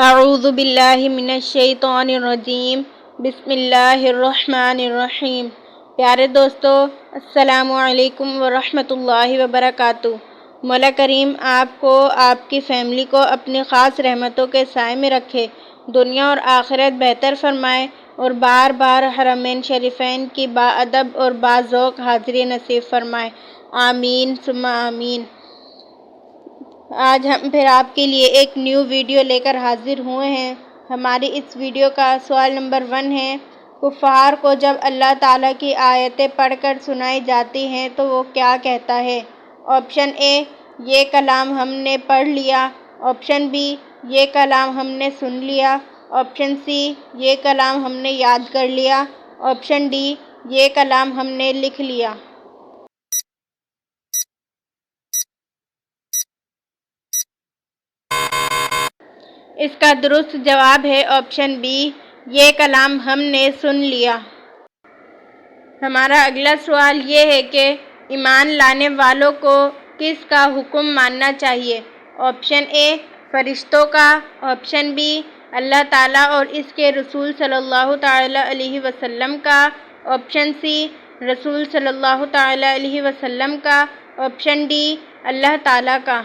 اعوذ باللہ من الشیطان الرجیم بسم اللہ الرحمن الرحیم۔ پیارے دوستو، السلام علیکم ورحمۃ اللہ وبرکاتہ۔ مولا کریم آپ کو، آپ کی فیملی کو اپنی خاص رحمتوں کے سائے میں رکھے، دنیا اور آخرت بہتر فرمائے اور بار بار حرمین شریفین کی باادب اور باذوق حاضری نصیب فرمائے، آمین ثم آمین۔ آج ہم پھر آپ کے لیے ایک نیو ویڈیو لے کر حاضر ہوئے ہیں۔ ہماری اس ویڈیو کا سوال نمبر 1 ہے، کفار کو جب اللہ تعالیٰ کی آیتیں پڑھ کر سنائی جاتی ہیں تو وہ کیا کہتا ہے؟ آپشن اے، یہ کلام ہم نے پڑھ لیا۔ آپشن بی، یہ کلام ہم نے سن لیا۔ آپشن سی، یہ کلام ہم نے یاد کر لیا۔ آپشن ڈی، یہ کلام ہم نے لکھ لیا۔ اس کا درست جواب ہے آپشن بی، یہ کلام ہم نے سن لیا۔ ہمارا اگلا سوال یہ ہے کہ ایمان لانے والوں کو کس کا حکم ماننا چاہیے؟ آپشن اے، فرشتوں کا۔ آپشن بی، اللہ تعالیٰ اور اس کے رسول صلی اللہ تعالیٰ علیہ وسلم کا۔ آپشن سی، رسول صلی اللہ تعالیٰ علیہ وسلم کا۔ آپشن ڈی، اللہ تعالیٰ کا۔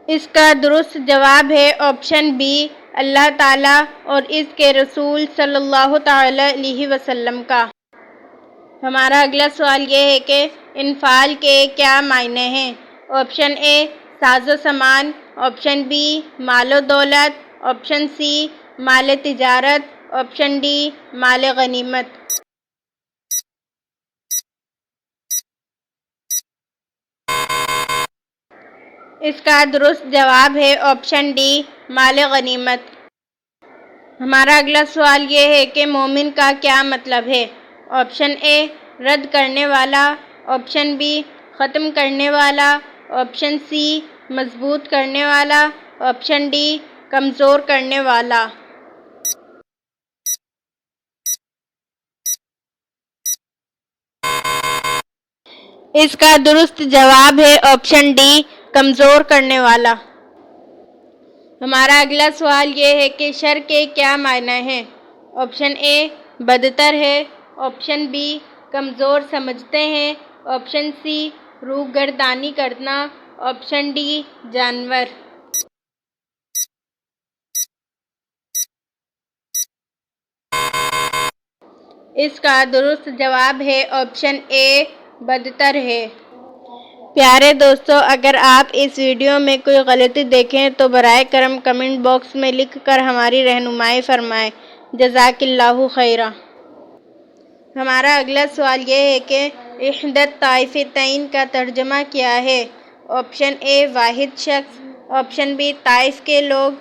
اس کا درست جواب ہے آپشن بی، اللہ تعالیٰ اور اس کے رسول صلی اللہ تعالیٰ علیہ وسلم کا۔ ہمارا اگلا سوال یہ ہے کہ انفال کے کیا معنی ہیں؟ آپشن اے، ساز و سامان۔ آپشن بی، مال و دولت۔ آپشن سی، مال تجارت۔ آپشن ڈی، مال غنیمت۔ اس کا درست جواب ہے آپشن ڈی، مال غنیمت۔ ہمارا اگلا سوال یہ ہے کہ مومن کا کیا مطلب ہے؟ آپشن اے، رد کرنے والا۔ آپشن بی، ختم کرنے والا۔ آپشن سی، مضبوط کرنے والا۔ آپشن ڈی، کمزور کرنے والا۔ اس کا درست جواب ہے آپشن ڈی، کمزور کرنے والا۔ ہمارا اگلا سوال یہ ہے کہ شر کے کیا معنی ہیں؟ آپشن اے، بدتر ہے۔ آپشن بی، کمزور سمجھتے ہیں۔ آپشن سی، روح گردانی کرنا۔ آپشن ڈی، جانور۔ اس کا درست جواب ہے آپشن اے، بدتر ہے۔ پیارے دوستو، اگر آپ اس ویڈیو میں کوئی غلطی دیکھیں تو برائے کرم کمنٹ باکس میں لکھ کر ہماری رہنمائی فرمائیں۔ جزاک اللہ خیرا۔ ہمارا اگلا سوال یہ ہے کہ احدی الطائفتین کا ترجمہ کیا ہے؟ آپشن اے، واحد شخص۔ آپشن بی، طائف کے لوگ۔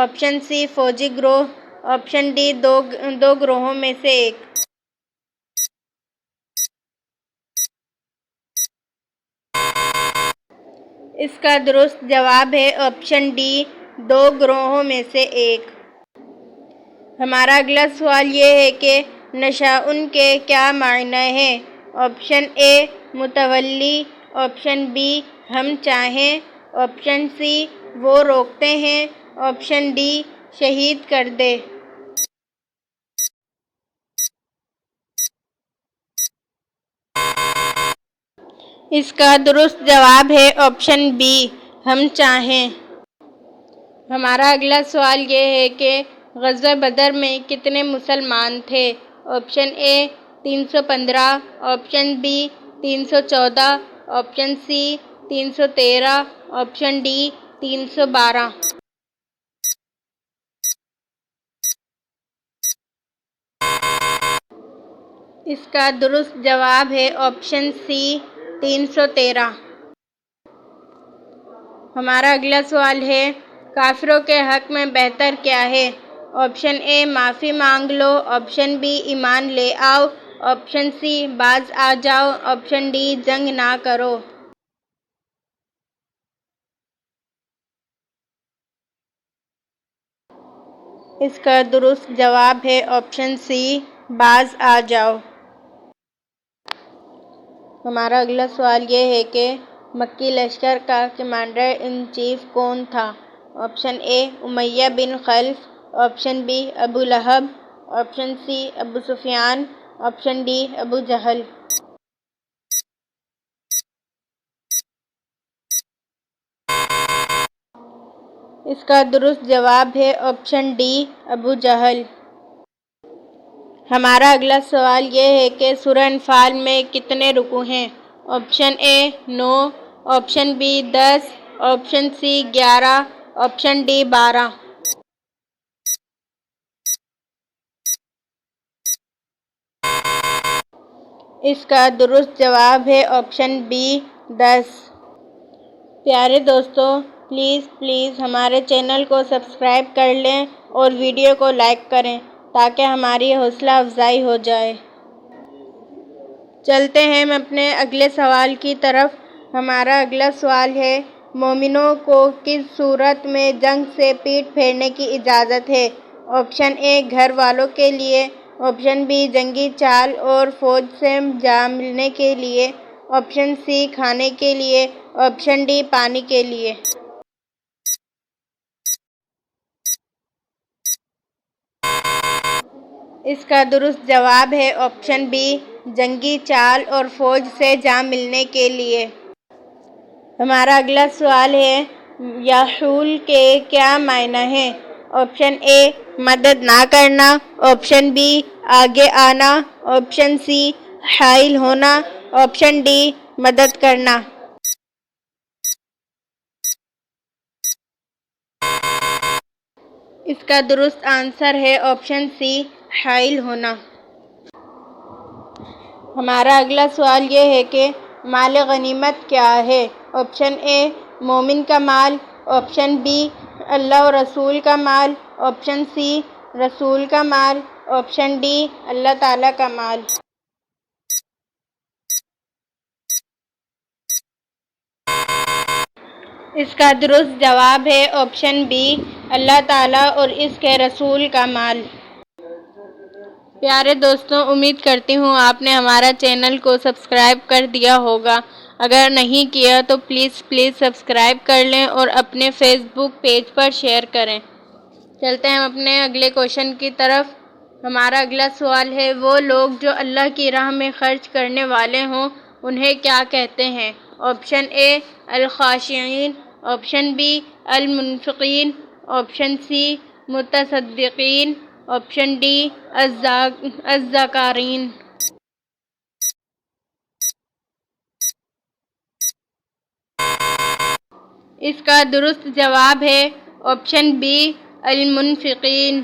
آپشن سی، فوجی گروہ۔ آپشن ڈی، دو گروہوں میں سے ایک۔ اس کا درست جواب ہے آپشن ڈی، دو گروہوں میں سے ایک۔ ہمارا اگلا سوال یہ ہے کہ نشاء کے کیا معنی ہیں؟ آپشن اے، متولی۔ آپشن بی، ہم چاہیں۔ آپشن سی، وہ روکتے ہیں۔ آپشن ڈی، شہید کر دے۔ اس کا درست جواب ہے آپشن بی، ہم چاہیں۔ ہمارا اگلا سوال یہ ہے کہ غزوہ بدر میں کتنے مسلمان تھے؟ Option A, 315۔ Option B, 314۔ Option C, 313۔ Option D, 312۔ اس کا درست جواب ہے آپشن سی، 313۔ ہمارا اگلا سوال ہے، کافروں کے حق میں بہتر کیا ہے؟ آپشن اے، معافی مانگ لو۔ آپشن بی، ایمان لے آؤ۔ آپشن سی، باز آ جاؤ۔ آپشن ڈی، جنگ نہ کرو۔ اس کا درست جواب ہے آپشن سی، باز آ جاؤ۔ ہمارا اگلا سوال یہ ہے کہ مکی لشکر کا کمانڈر ان چیف کون تھا؟ آپشن اے امیہ بن خلف، آپشن بی ابو لہب، آپشن سی ابو سفیان، آپشن ڈی ابو جہل۔ اس کا درست جواب ہے آپشن ڈی ابو جہل۔ ہمارا اگلا سوال یہ ہے کہ سورہ انفال میں کتنے رکوع ہیں؟ Option A 9، option B 10، option C 11، option D 12۔ اس کا درست جواب ہے آپشن بی 10۔ پیارے دوستو، پلیز ہمارے چینل کو سبسکرائب کر لیں اور ویڈیو کو لائک کریں تاکہ ہماری حوصلہ افزائی ہو جائے۔ چلتے ہیں ہم اپنے اگلے سوال کی طرف۔ ہمارا اگلا سوال ہے مومنوں کو کس صورت میں جنگ سے پیٹ پھیرنے کی اجازت ہے؟ آپشن اے گھر والوں کے لیے، آپشن بی جنگی چال اور فوج سے جا ملنے کے لیے، آپشن سی کھانے کے لیے، آپشن ڈی پانی کے لیے۔ اس کا درست جواب ہے آپشن بی جنگی چال اور فوج سے جا ملنے کے لیے۔ ہمارا اگلا سوال ہے یحول کے کیا معنی ہیں؟ آپشن اے مدد نہ کرنا، آپشن بی آگے آنا، آپشن سی حائل ہونا، آپشن ڈی مدد کرنا۔ اس کا درست آنسر ہے آپشن سی حائل ہونا۔ ہمارا اگلا سوال یہ ہے کہ مال غنیمت کیا ہے؟ آپشن اے مومن کا مال، آپشن بی اللہ و رسول کا مال، آپشن سی رسول کا مال، آپشن ڈی اللہ تعالیٰ کا مال۔ اس کا درست جواب ہے آپشن بی اللہ تعالیٰ اور اس کے رسول کا مال۔ پیارے دوستوں، امید کرتی ہوں آپ نے ہمارا چینل کو سبسکرائب کر دیا ہوگا۔ اگر نہیں کیا تو پلیز سبسکرائب کر لیں اور اپنے فیس بک پیج پر شیئر کریں۔ چلتے ہیں ہم اپنے اگلے کوشچن کی طرف۔ ہمارا اگلا سوال ہے وہ لوگ جو اللہ کی راہ میں خرچ کرنے والے ہوں انہیں کیا کہتے ہیں؟ آپشن اے الخاشعین، آپشن بی المنفقین، آپشن سی متصدقین، آپشن ڈی الذاکرین۔ اس کا درست جواب ہے آپشن بی المنفقین۔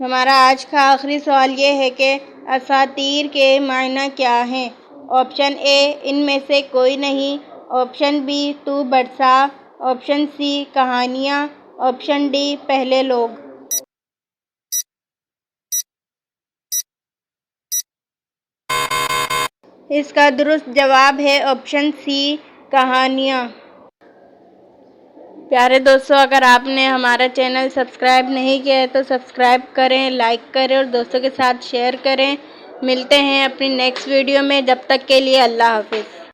ہمارا آج کا آخری سوال یہ ہے کہ اساطیر کے معنی کیا ہیں؟ آپشن اے ان میں سے کوئی نہیں، آپشن بی تو برسا، آپشن سی کہانیاں، آپشن ڈی پہلے لوگ۔ اس کا درست جواب ہے آپشن سی کہانیاں۔ پیارے دوستو، اگر آپ نے ہمارا چینل سبسکرائب نہیں کیا ہے تو سبسکرائب کریں، لائک کریں اور دوستوں کے ساتھ شیئر کریں۔ ملتے ہیں اپنی نیکسٹ ویڈیو میں، جب تک کے لیے اللہ حافظ۔